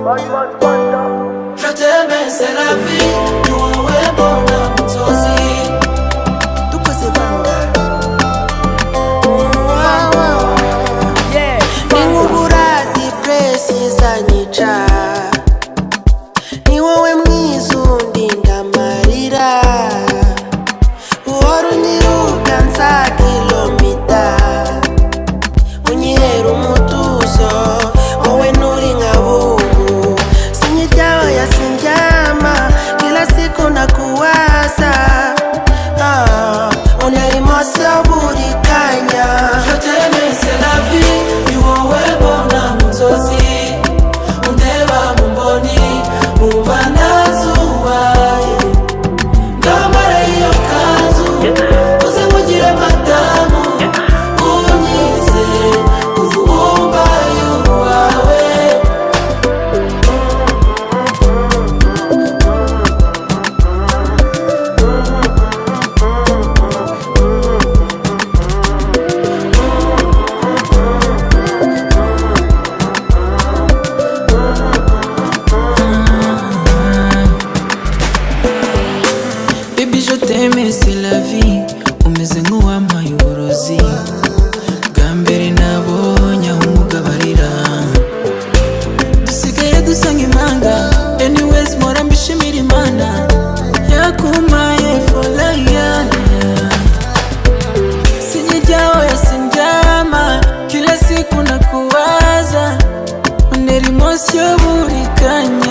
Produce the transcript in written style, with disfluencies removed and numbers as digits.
Je t'aimais, c'est la vie. Nous ouais bon aussi. Tout que c'est banga. Ningubura depresi zanyica. Ni wowe mwiza undinda amarira. Uhora unyiruka nsa kilomita. Unyihera umutuzo. Wowe nturi nka bubu. Sinyijyaho yasinjyama. Kila siku nakuwaza. Unera emotion buri kanya. Je t'aimais, c'est la vie. Nous ouais bon aussi. Undeba mumboni. Umva nazuba. Ndamara iyo kanzu. Uze nkugire madamu. Unyize. Uvumba y'uwawe. Baby je t'aime c'est la vie umeze nk'uwampaye uburozi bwa mbere nabonye aho umugabarira dusigaye dusa nk'impanga anyways mpora mbishimira Imana yakumpaye for life sinyijyaho yasinjyama kila siku nakuwaza unera emotion buri kanya